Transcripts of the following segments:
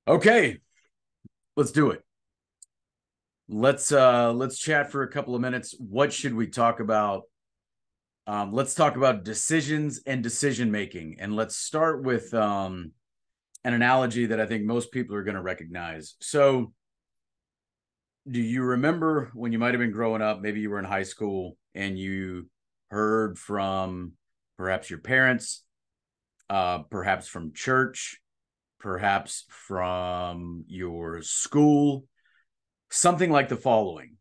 Okay, let's do it. Let's chat for a couple of minutes. What should we talk about? Let's talk about decisions and decision making, and let's start with an analogy that I think most people are going to recognize. So, do you remember when you might have been growing up? Maybe you were in high school and you heard from perhaps your parents, perhaps from church, perhaps from your school, something like the following: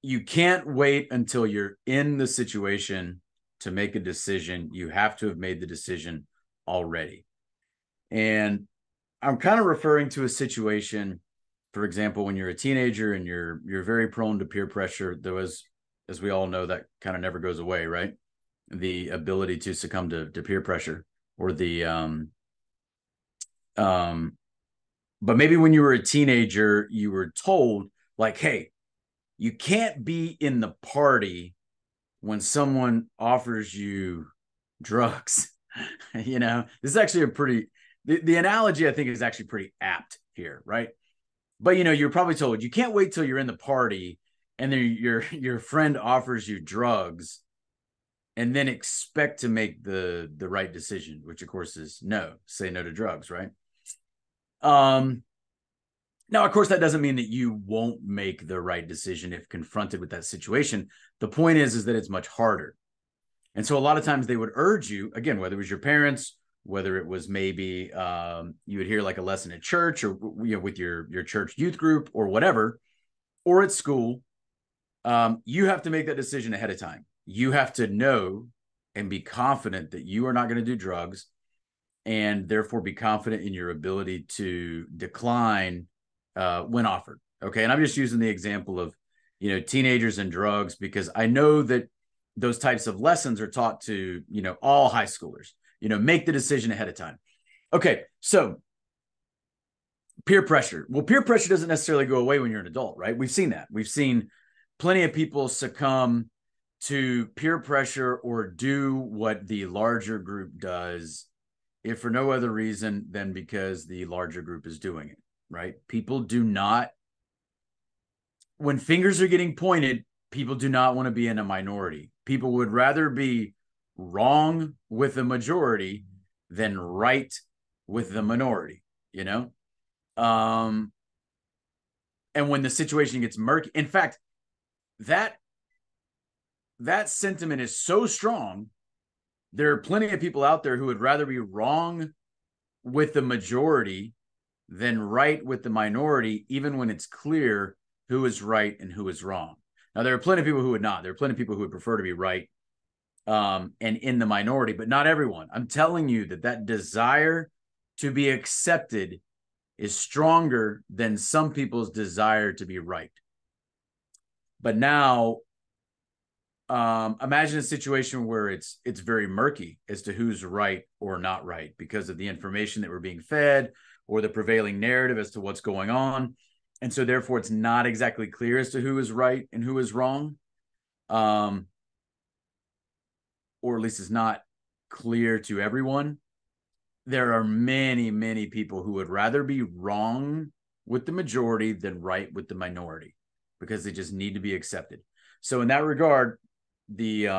you can't wait until you're in the situation to make a decision. You have to have made the decision already. And I'm kind of referring to a situation, for example, when you're a teenager and you're very prone to peer pressure. There was, as we all know, that kind of never goes away, right? The ability to succumb to peer pressure or the um but maybe when you were a teenager, you were told, like, hey, you can't be in the party when someone offers you drugs. This is actually a pretty, the analogy I think is actually pretty apt here, right? But you're probably told you can't wait till you're in the party and then your friend offers you drugs and then expect to make the right decision, which of course is no, say no to drugs, right? Um Now, of course, that doesn't mean that you won't make the right decision if confronted with that situation. The point is that it's much harder. And so a lot of times they would urge you, again, whether it was your parents, whether it was maybe you would hear like a lesson at church or with your church youth group or whatever, or at school, you have to make that decision ahead of time. You have to know and be confident that you are not going to do drugs and therefore be confident in your ability to decline when offered. Okay. And I'm just using the example of, teenagers and drugs because I know that those types of lessons are taught to, all high schoolers, make the decision ahead of time. Okay. So peer pressure. Well, peer pressure doesn't necessarily go away when you're an adult, right? We've seen that. We've seen plenty of people succumb to peer pressure or do what the larger group does, if for no other reason than because the larger group is doing it, right? People do not, when fingers are getting pointed, people do not want to be in a minority. People would rather be wrong with the majority than right with the minority, you know? Um, and when the situation gets murky, in fact, that that sentiment is so strong. There are plenty of people out there who would rather be wrong with the majority than right with the minority, even when it's clear who is right and who is wrong. Now, there are plenty of people who would not. There are plenty of people who would prefer to be right and in the minority, but not everyone. I'm telling you that desire to be accepted is stronger than some people's desire to be right. But now, imagine a situation where it's very murky as to who's right or not right because of the information that we're being fed or the prevailing narrative as to what's going on. And so therefore it's not exactly clear as to who is right and who is wrong. Or at least it's not clear to everyone. There are many, many people who would rather be wrong with the majority than right with the minority because they just need to be accepted. So in that regard, the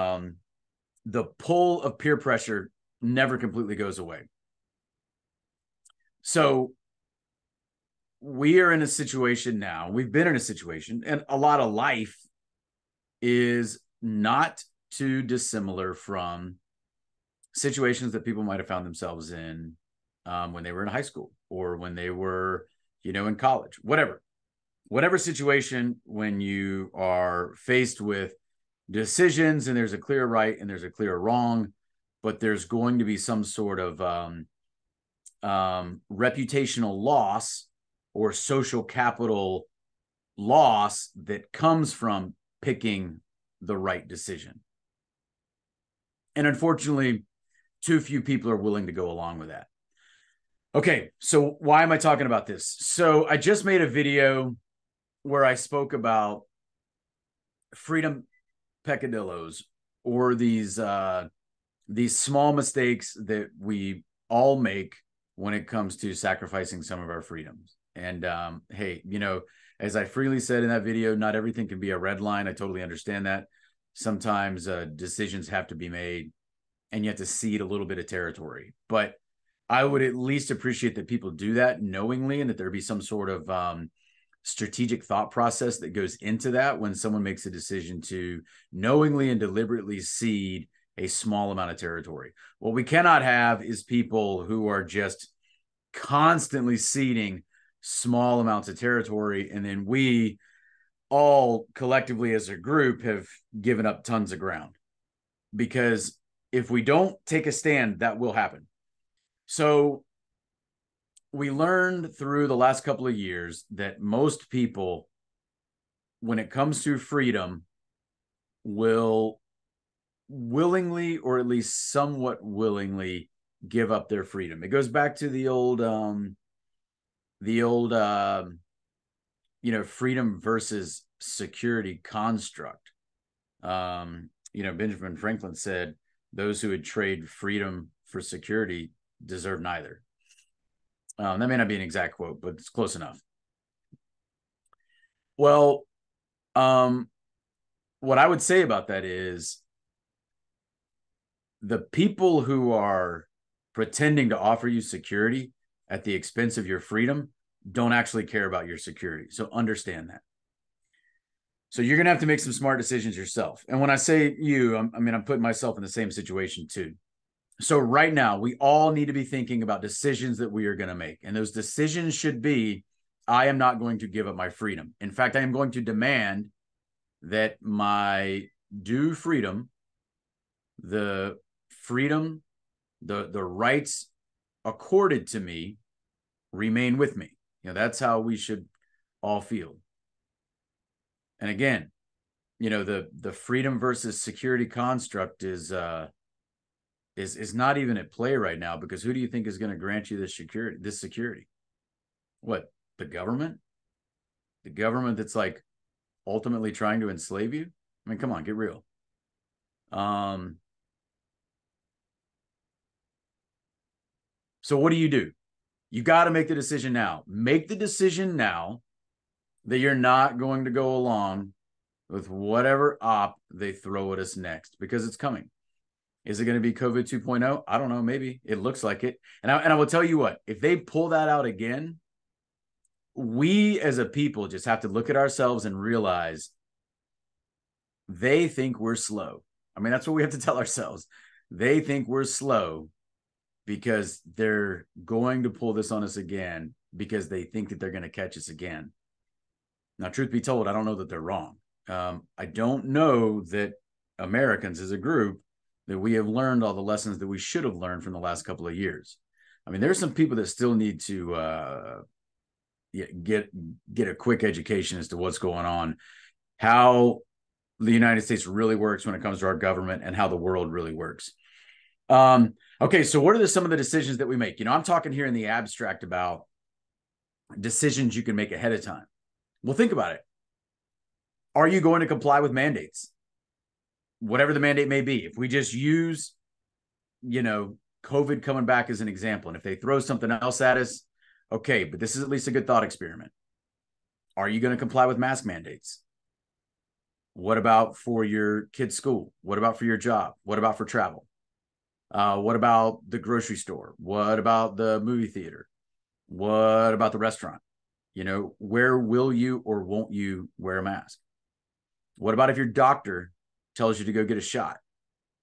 pull of peer pressure never completely goes away. So we are in a situation now, we've been in a situation, and a lot of life is not too dissimilar from situations that people might have found themselves in when they were in high school or when they were, in college, whatever situation, when you are faced with decisions and there's a clear right and there's a clear wrong, but there's going to be some sort of reputational loss or social capital loss that comes from picking the right decision. And unfortunately, too few people are willing to go along with that. Okay, so why am I talking about this? So I just made a video where I spoke about freedom peccadillos, or these small mistakes that we all make when it comes to sacrificing some of our freedoms. And hey, as I freely said in that video, not everything can be a red line. I totally understand that. Sometimes decisions have to be made and you have to cede a little bit of territory. But I would at least appreciate that people do that knowingly, and that there be some sort of strategic thought process that goes into that when someone makes a decision to knowingly and deliberately cede a small amount of territory. What we cannot have is people who are just constantly ceding small amounts of territory, and then we all collectively as a group have given up tons of ground. Because if we don't take a stand, that will happen. So we learned through the last couple of years that most people, when it comes to freedom, will willingly, or at least somewhat willingly, give up their freedom. It goes back to the old freedom versus security construct. Benjamin Franklin said, those who would trade freedom for security deserve neither. That may not be an exact quote, but it's close enough. Well, what I would say about that is the people who are pretending to offer you security at the expense of your freedom don't actually care about your security. So understand that. So you're going to have to make some smart decisions yourself. And when I say you, I'm putting myself in the same situation too. So right now, we all need to be thinking about decisions that we are going to make. And those decisions should be, I am not going to give up my freedom. In fact, I am going to demand that my due freedom, the freedom, the rights accorded to me, remain with me. That's how we should all feel. And again, the freedom versus security construct is not even at play right now, because who do you think is going to grant you this security? What, the government? The government that's like ultimately trying to enslave you? I mean, come on, get real. So what do? You got to make the decision now. Make the decision now that you're not going to go along with whatever op they throw at us next, because it's coming. Is it going to be COVID 2.0? I don't know. Maybe. It looks like it. And I will tell you what, if they pull that out again, we as a people just have to look at ourselves and realize they think we're slow. I mean, that's what we have to tell ourselves. They think we're slow because they're going to pull this on us again, because they think that they're going to catch us again. Now, truth be told, I don't know that they're wrong. I don't know that Americans as a group, that we have learned all the lessons that we should have learned from the last couple of years. I mean, there's some people that still need to get a quick education as to what's going on, how the United States really works when it comes to our government, and how the world really works. Okay, so what are some of the decisions that we make? I'm talking here in the abstract about decisions you can make ahead of time. Well, think about it. Are you going to comply with mandates? Whatever the mandate may be. If we just use, COVID coming back as an example, and if they throw something else at us, okay, but this is at least a good thought experiment. Are you going to comply with mask mandates? What about for your kid's school? What about for your job? What about for travel? What about the grocery store? What about the movie theater? What about the restaurant? Where will you or won't you wear a mask? What about if your doctor tells you to go get a shot?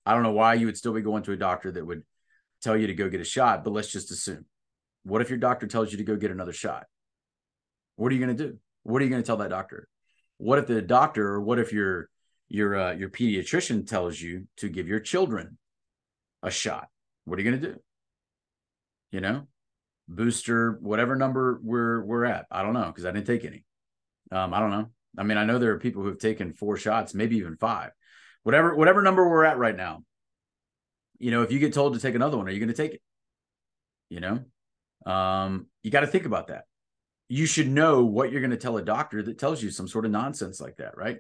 I don't know why you would still be going to a doctor that would tell you to go get a shot, but let's just assume. What if your doctor tells you to go get another shot? What are you going to do? What are you going to tell that doctor? What if the doctor, or what if your pediatrician tells you to give your children a shot? What are you going to do? Booster, whatever number we're at. I don't know, because I didn't take any. I don't know. I mean, I know there are people who have taken 4 shots, maybe even 5. Whatever number we're at right now. If you get told to take another one, are you going to take it? You got to think about that. You should know what you're going to tell a doctor that tells you some sort of nonsense like that, right?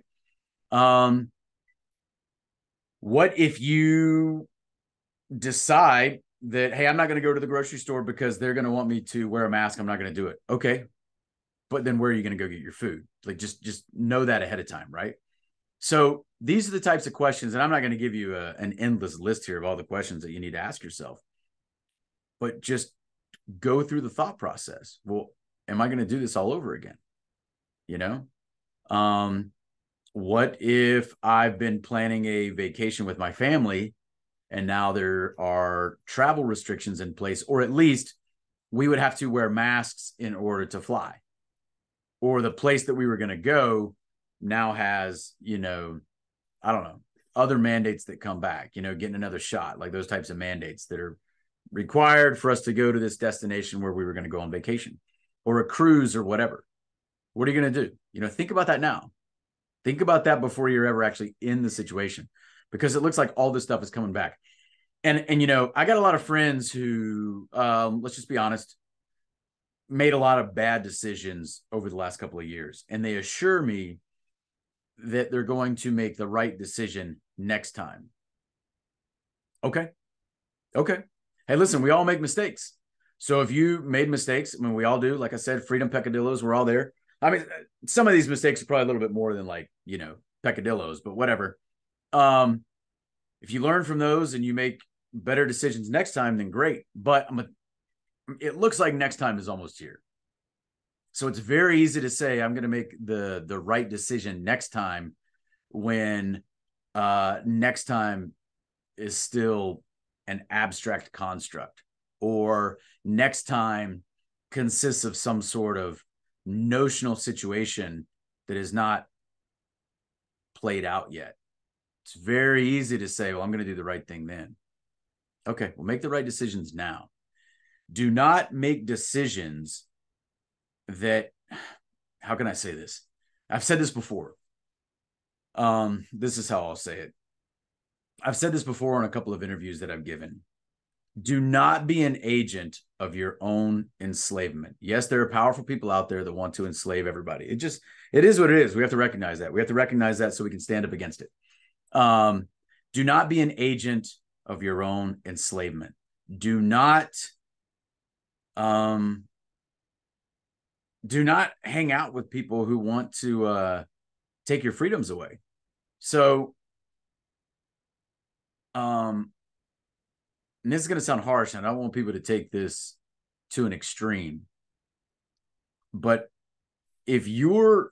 What if you decide that, hey, I'm not going to go to the grocery store because they're going to want me to wear a mask. I'm not going to do it. Okay. But then where are you going to go get your food? Like, just know that ahead of time. Right. So these are the types of questions, and I'm not going to give you an endless list here of all the questions that you need to ask yourself, but just go through the thought process. Well, am I going to do this all over again? You know, what if I've been planning a vacation with my family and now there are travel restrictions in place, or at least we would have to wear masks in order to fly, or the place that we were going to go now has, I don't know, other mandates that come back, getting another shot, like those types of mandates that are required for us to go to this destination where we were going to go on vacation or a cruise or whatever. What are you going to do? Think about that now. Think about that before you're ever actually in the situation, because it looks like all this stuff is coming back. And I got a lot of friends who, let's just be honest, made a lot of bad decisions over the last couple of years. And they assure me that they're going to make the right decision next time. Okay. Hey, listen, we all make mistakes. So if you made mistakes, I mean, we all do. Like I said, freedom peccadillos, we're all there. I mean, some of these mistakes are probably a little bit more than peccadillos, but whatever. If you learn from those and you make better decisions next time, then great. But it looks like next time is almost here. So it's very easy to say I'm going to make the right decision next time when next time is still an abstract construct, or next time consists of some sort of notional situation that is not played out yet. It's very easy to say, well, I'm going to do the right thing then. Okay, well, make the right decisions now. Do not make decisions that, how can I say this? I've said this before. This is how I'll say it. I've said this before on a couple of interviews that I've given. Do not be an agent of your own enslavement. Yes, there are powerful people out there that want to enslave everybody. It is what it is. We have to recognize that. We have to recognize that so we can stand up against it. Do not be an agent of your own enslavement. Do not hang out with people who want to take your freedoms away. So, and this is going to sound harsh, and I don't want people to take this to an extreme. But if you're,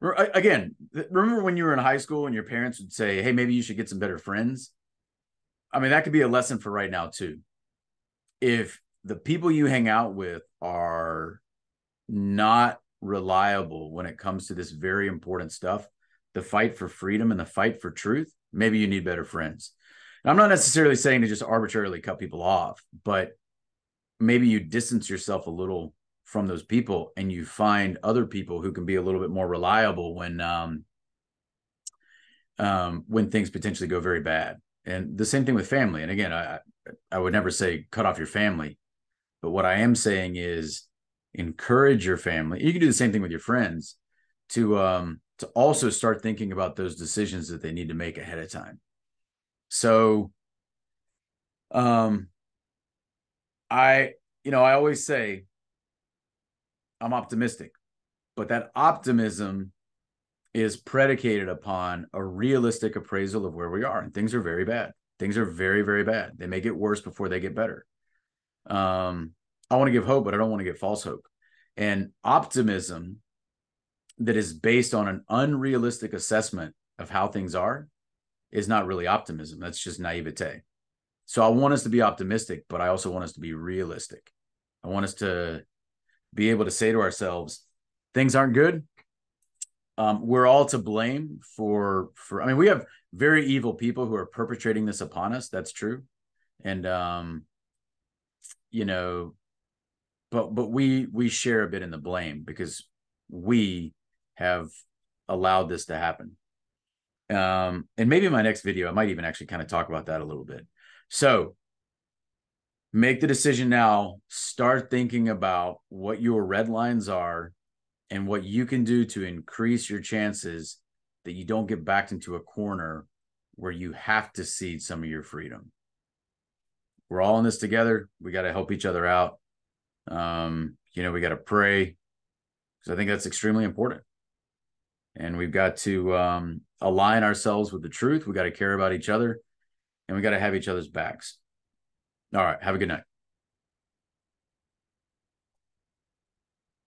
again, remember when you were in high school and your parents would say, hey, maybe you should get some better friends? I mean, that could be a lesson for right now, too. If the people you hang out with are not reliable when it comes to this very important stuff, the fight for freedom and the fight for truth, maybe you need better friends. And I'm not necessarily saying to just arbitrarily cut people off, but maybe you distance yourself a little from those people and you find other people who can be a little bit more reliable when things potentially go very bad. And the same thing with family. And again, I would never say cut off your family, but what I am saying is encourage your family. You can do the same thing with your friends to also start thinking about those decisions that they need to make ahead of time. So, I always say I'm optimistic, but that optimism is predicated upon a realistic appraisal of where we are. And things are very bad. Things are very, very bad. They may get worse before they get better. I want to give hope, but I don't want to give false hope. And optimism that is based on an unrealistic assessment of how things are is not really optimism. That's just naivete. So I want us to be optimistic, but I also want us to be realistic. I want us to be able to say to ourselves, things aren't good. We're all to blame for, I mean, we have very evil people who are perpetrating this upon us. That's true. And, but we share a bit in the blame because we have allowed this to happen. And maybe in my next video, I might even actually kind of talk about that a little bit. So make the decision now. Start thinking about what your red lines are and what you can do to increase your chances that you don't get backed into a corner where you have to cede some of your freedom. we're all in this together. We got to help each other out. We got to pray, because I think that's extremely important. And we've got to align ourselves with the truth. We got to care about each other, and we got to have each other's backs. All right. Have a good night.